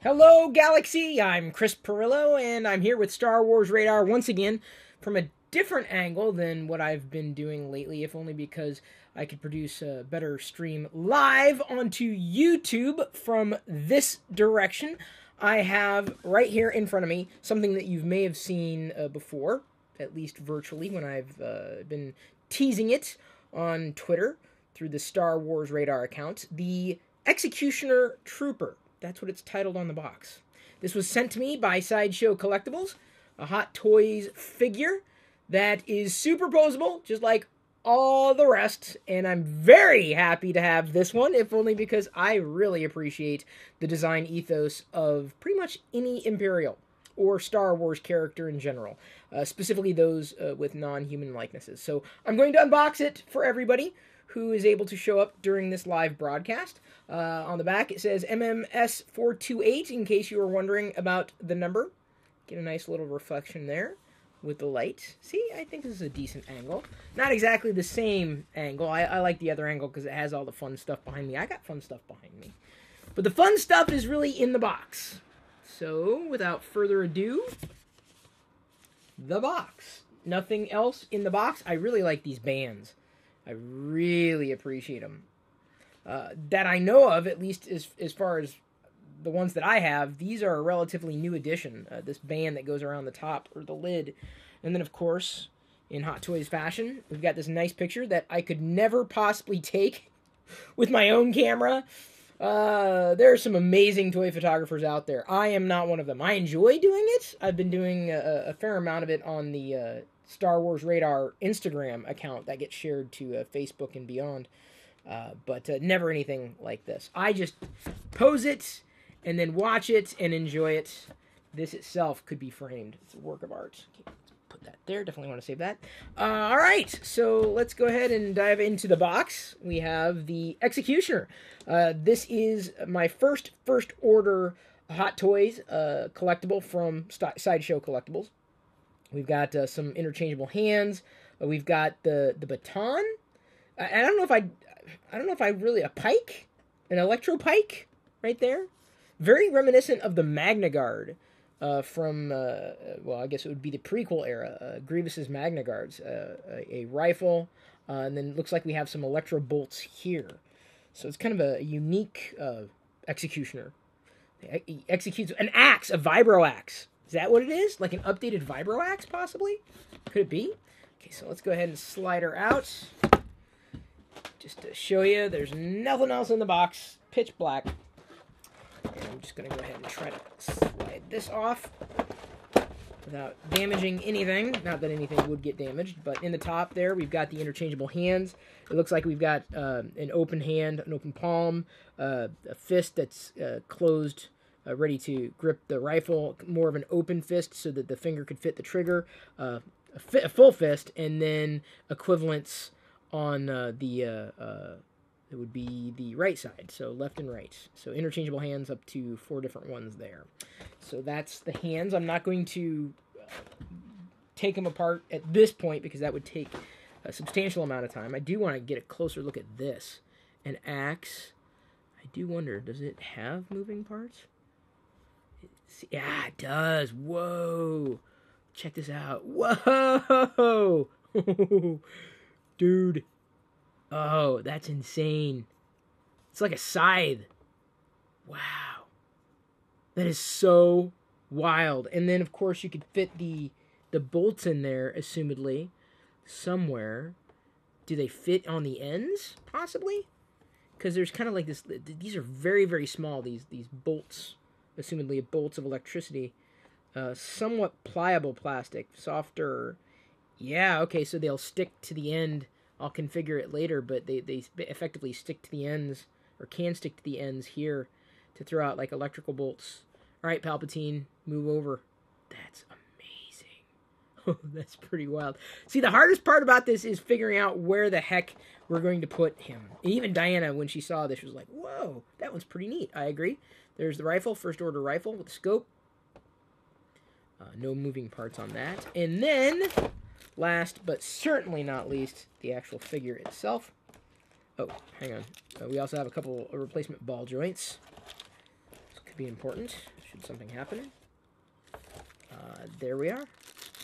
Hello, Galaxy! I'm Chris Perillo, and I'm here with Star Wars Radar once again from a different angle than what I've been doing lately, if only because I could produce a better stream live onto YouTube from this direction. I have right here in front of me something that you may have seen before, at least virtually, when I've been teasing it on Twitter through the Star Wars Radar account. The Executioner Trooper. That's what it's titled on the box. This was sent to me by Sideshow Collectibles, a Hot Toys figure that is superposable, just like all the rest, and I'm very happy to have this one, if only because I really appreciate the design ethos of pretty much any Imperial or Star Wars character in general, specifically those with non-human likenesses. So I'm going to unbox it for everybody who is able to show up during this live broadcast. On the back, it says MMS428, in case you were wondering about the number. Get a nice little reflection there with the light. See, I think this is a decent angle. Not exactly the same angle. I like the other angle because it has all the fun stuff behind me. I got fun stuff behind me. But the fun stuff is really in the box. So, without further ado, the box. Nothing else in the box. I really like these bands. I really appreciate them. That I know of, at least as far as the ones that I have, these are a relatively new addition. This band that goes around the top, or the lid. And then, of course, in Hot Toys fashion, we've got this nice picture that I could never possibly take with my own camera. There are some amazing toy photographers out there. I am not one of them. I enjoy doing it. I've been doing a fair amount of it on the Star Wars Radar Instagram account that gets shared to Facebook and beyond. But never anything like this. I just pose it and then watch it and enjoy it. This itself could be framed. It's a work of art. Okay, let's put that there. Definitely want to save that. All right, so let's go ahead and dive into the box. We have the Executioner. This is my first order Hot Toys collectible from Sideshow Collectibles. We've got some interchangeable hands. We've got the baton. I don't know if I really, a pike, an electro pike, right there. Very reminiscent of the Magna Guard from, well, I guess it would be the prequel era, Grievous's Magna Guards. A rifle, and then it looks like we have some electro bolts here. So it's kind of a unique executioner. He executes an axe, a vibro axe. Is that what it is? Like an updated vibro axe, possibly? Could it be? Okay, so let's go ahead and slide her out. Just to show you, there's nothing else in the box. Pitch black. And I'm just going to go ahead and try to slide this off without damaging anything. Not that anything would get damaged, but in the top there, we've got the interchangeable hands. It looks like we've got an open hand, an open palm, a fist that's closed, ready to grip the rifle, more of an open fist so that the finger could fit the trigger, a full fist, and then equivalents on it would be the right side, so left and right. So interchangeable hands up to 4 different ones there. So that's the hands. I'm not going to take them apart at this point because that would take a substantial amount of time. I do want to get a closer look at this. An axe. I do wonder, does it have moving parts? Yeah, it does. Whoa. Check this out. Whoa. Dude. Oh, that's insane. It's like a scythe. Wow. That is so wild. And then, of course, you could fit the bolts in there, assumedly, somewhere. Do they fit on the ends, possibly? Because there's kind of like this... These are very, very small, these bolts. Assumedly bolts of electricity. Somewhat pliable plastic. Softer. Yeah, okay, so they'll stick to the end. I'll configure it later, but they effectively stick to the ends, or can stick to the ends here to throw out like electrical bolts. All right, Palpatine, move over. That's amazing. Oh, that's pretty wild. See, the hardest part about this is figuring out where the heck we're going to put him. And even Diana, when she saw this, was like, whoa, that one's pretty neat. I agree. There's the rifle, first order rifle with the scope. No moving parts on that. And then... last, but certainly not least, the actual figure itself. Oh, hang on. We also have a couple of replacement ball joints. be important should something happen. There we are.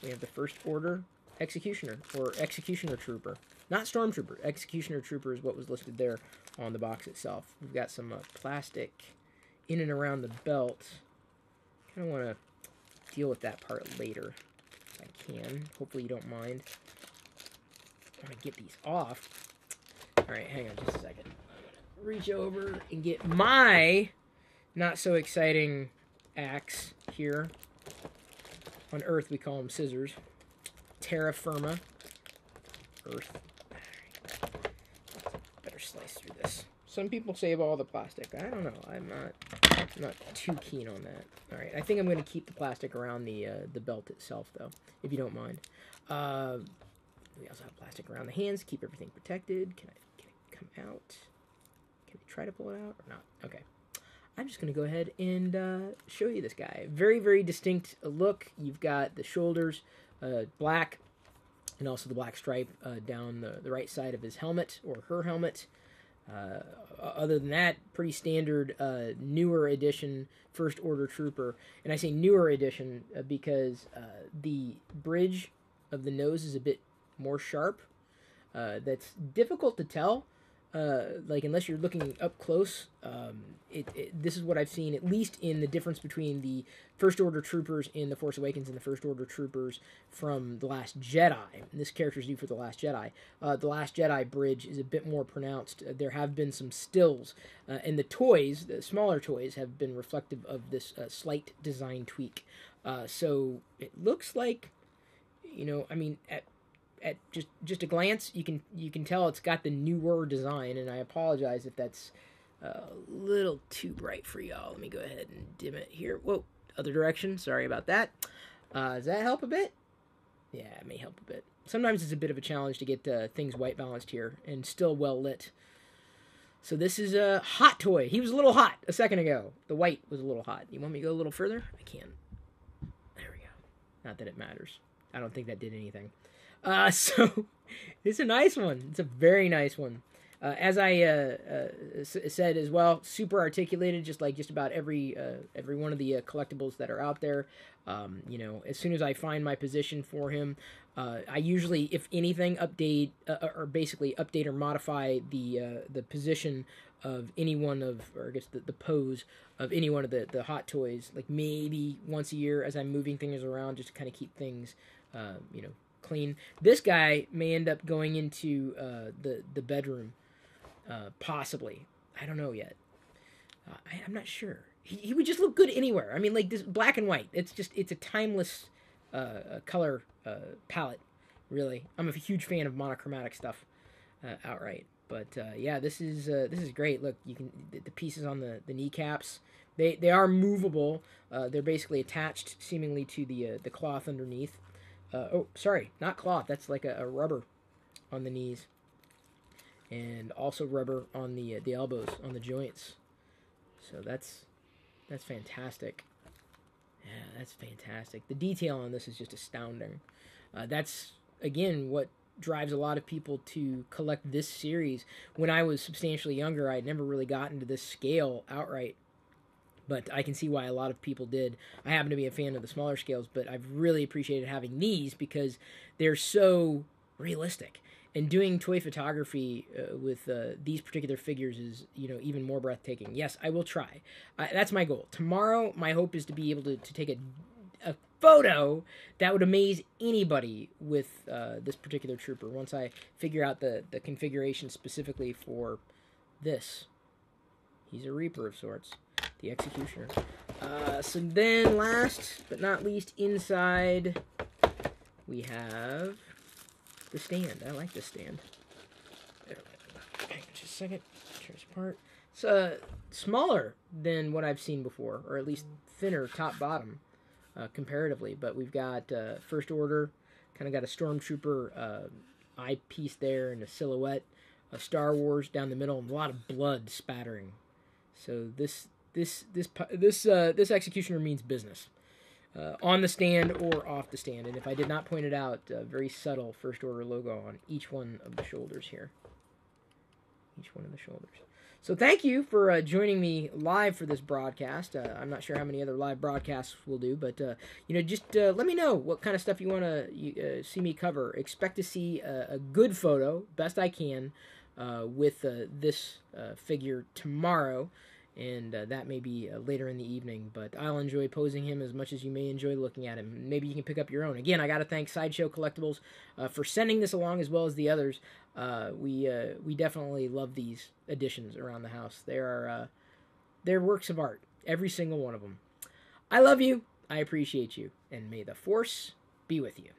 We have the First Order Executioner, or Executioner Trooper. Not Stormtrooper. Executioner Trooper is what was listed there on the box itself. We've got some plastic in and around the belt. Kind of want to deal with that part later if I can. Hopefully you don't mind. I want to get these off. Alright, hang on just a second. I'm going to reach over and get my not so exciting axe here. On Earth we call them scissors. Terra Firma. Earth. Better slice through this. Some people save all the plastic. I don't know. I'm not too keen on that. All right, I think I'm going to keep the plastic around the belt itself, though, if you don't mind. We also have plastic around the hands. Keep everything protected. Can it come out? Can I try to pull it out or not? Okay. I'm just going to go ahead and show you this guy. Very, very distinct look. You've got the shoulders black, and also the black stripe down the right side of his helmet, or her helmet. Other than that, pretty standard newer edition First Order Trooper. And I say newer edition because the bridge of the nose is a bit more sharp. That's difficult to tell. Like, unless you're looking up close, this is what I've seen, at least in the difference between the First Order Troopers in The Force Awakens and the First Order Troopers from The Last Jedi. And this character's due for The Last Jedi. The Last Jedi bridge is a bit more pronounced. There have been some stills, and the toys, the smaller toys, have been reflective of this slight design tweak. So it looks like, you know, I mean, at just a glance, you can tell it's got the newer design, and I apologize if that's a little too bright for y'all. Let me go ahead and dim it here. Whoa, other direction. Sorry about that. Does that help a bit? Yeah, it may help a bit. Sometimes it's a bit of a challenge to get things white balanced here and still well lit. So this is a hot toy. He was a little hot a second ago. The white was a little hot. You want me to go a little further? I can. There we go. Not that it matters. I don't think that did anything. So it's a nice one. It's a very nice one. As I said as well, super articulated, just like just about every one of the collectibles that are out there. You know, as soon as I find my position for him, I usually, if anything, update or basically update or modify the position of any one of, or I guess the pose of any one of the hot toys, like maybe once a year as I'm moving things around, just to kind of keep things, you know, clean. This guy may end up going into the bedroom, possibly. I don't know yet. I'm not sure. He would just look good anywhere. I mean, like this black and white. It's a timeless color palette. Really, I'm a huge fan of monochromatic stuff outright. But yeah, this is great. Look, you can the pieces on the kneecaps. They are movable. They're basically attached, seemingly, to the cloth underneath. Oh, sorry, not cloth. That's like a rubber on the knees, and also rubber on the elbows, on the joints. So that's fantastic. Yeah, that's fantastic. The detail on this is just astounding. That's again what drives a lot of people to collect this series. When I was substantially younger, I'd never really gotten to this scale outright. But I can see why a lot of people did. I happen to be a fan of the smaller scales, but I've really appreciated having these because they're so realistic. And doing toy photography with these particular figures is, you know, even more breathtaking. Yes, I will try. That's my goal. Tomorrow, my hope is to be able to take a photo that would amaze anybody with this particular trooper once I figure out the configuration specifically for this. He's a Reaper of sorts. The Executioner. So then, last but not least, inside, we have the stand. I like this stand. There. Hang on just a second. Tear this apart. It's smaller than what I've seen before, or at least thinner top-bottom, comparatively. But we've got First Order, kind of got a Stormtrooper eyepiece there, and a silhouette. A Star Wars down the middle, and a lot of blood spattering. So this Executioner means business, on the stand or off the stand. And if I did not point it out, very subtle First Order logo on each one of the shoulders here. Each one of the shoulders. So thank you for joining me live for this broadcast. I'm not sure how many other live broadcasts we'll do, but just let me know what kind of stuff you want to see me cover. Expect to see a good photo, best I can, with this figure tomorrow, and that may be later in the evening. But I'll enjoy posing him as much as you may enjoy looking at him. Maybe you can pick up your own. Again, I got to thank Sideshow Collectibles for sending this along, as well as the others. We definitely love these additions around the house. They're works of art, every single one of them. I love you. I appreciate you, and may the Force be with you.